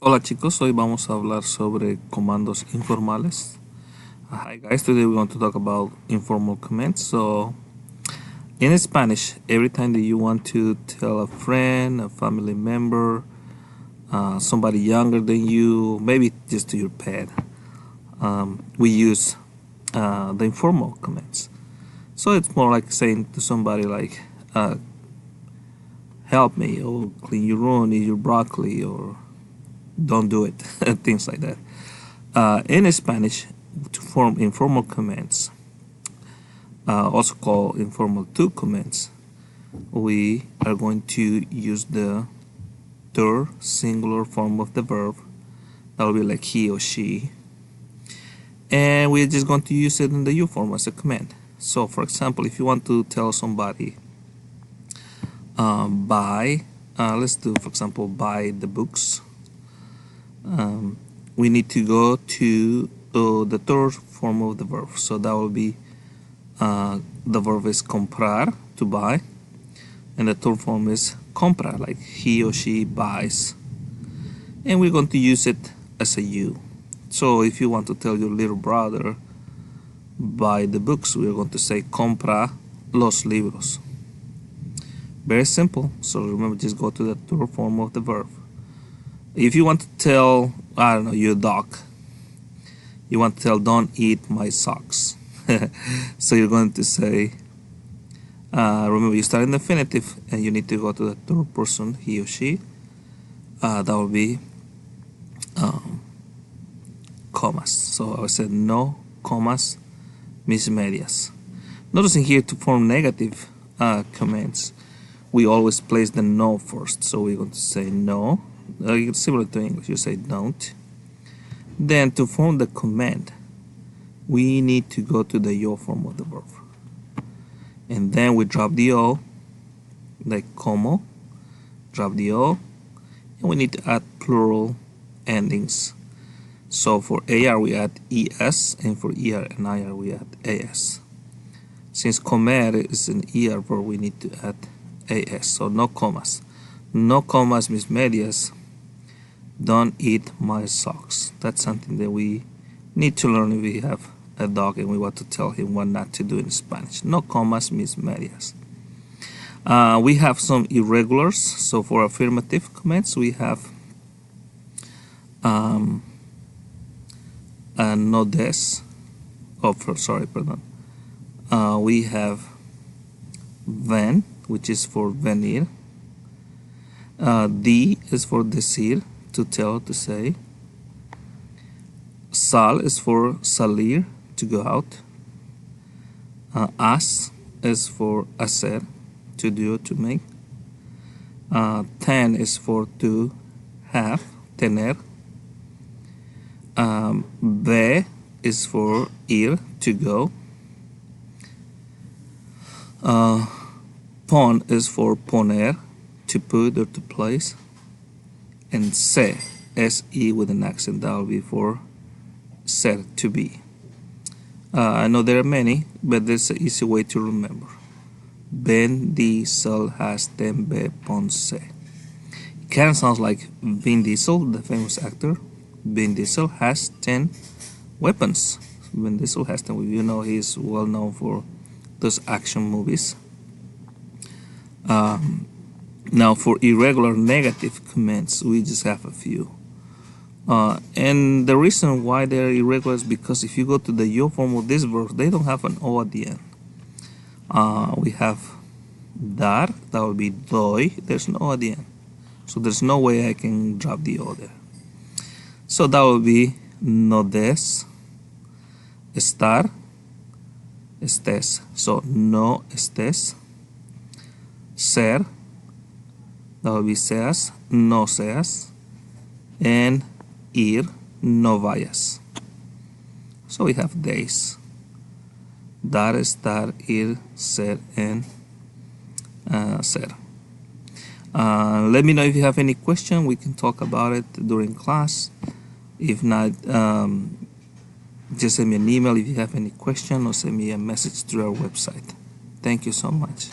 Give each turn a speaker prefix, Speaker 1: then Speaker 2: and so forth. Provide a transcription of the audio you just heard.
Speaker 1: Hola chicos, hoy vamos a hablar sobre comandos informales. Hi guys, today we're going to talk about informal commands. So in Spanish, every time that you want to tell a friend, a family member, somebody younger than you, maybe just to your pet, we use the informal commands. So it's more like saying to somebody like, help me, or clean your room, eat your broccoli, or don't do it, things like that. In Spanish, to form informal commands, also called informal to commands, we are going to use the third singular form of the verb. That will be like he or she. And we're just going to use it in the you form as a command. So, for example, if you want to tell somebody, buy, let's do, for example, buy the books. We need to go to the third form of the verb. So that will be the verb is comprar, to buy, and the third form is compra, like he or she buys, and we're going to use it as a you. So if you want to tell your little brother buy the books, we're going to say compra los libros. Very simple. So remember, just go to the third form of the verb. If you want to tell, I don't know, your dog, you want to tell don't eat my socks. So you're going to say, remember, you start in the infinitive and you need to go to the third person, he or she. That will be comas. So I said no comas mis medias. Noticing here, to form negative commands, we always place the no first. So we're going to say no, similar to English, you say don't. Then to form the command, we need to go to the yo form of the verb. And then we drop the o, like como, drop the o, and we need to add plural endings. So for AR we add ES, and for ER and IR we add AS. Since comer is an ER verb, we need to add AS, so no comas. No comas mis medias, don't eat my socks. That's something that we need to learn if we have a dog and we want to tell him what not to do in Spanish. No comas mis medias. We have some irregulars. So for affirmative commands, we have no des. We have ven, which is for venir. Di is for decir, to tell, to say. Sal is for salir, to go out. As is for hacer, to do, to make. Ten is for to have, tener. Ve is for ir, to go. Pon is for poner, to put or to place. And se, se with an accent, that will be for ser, to be. I know there are many, but there's an easy way to remember. Ben Diesel has 10 be ponce. It kind of sounds like Vin Diesel, the famous actor. Vin Diesel has 10 weapons. Vin Diesel has 10. You know, he's well known for those action movies. Now for irregular negative commands, we just have a few. And the reason why they're irregular is because if you go to the yo form of this verb, they don't have an o at the end. We have dar, that would be doy, there's no o at the end. So there's no way I can drop the o there. So that would be no des, estar, estés. So no estés. Ser, that would be seas, no seas. And ir, no vayas. So we have days. Dar, estar, ir, ser, and ser. Let me know if you have any question. We can talk about it during class. If not, just send me an email if you have any question, or send me a message through our website. Thank you so much.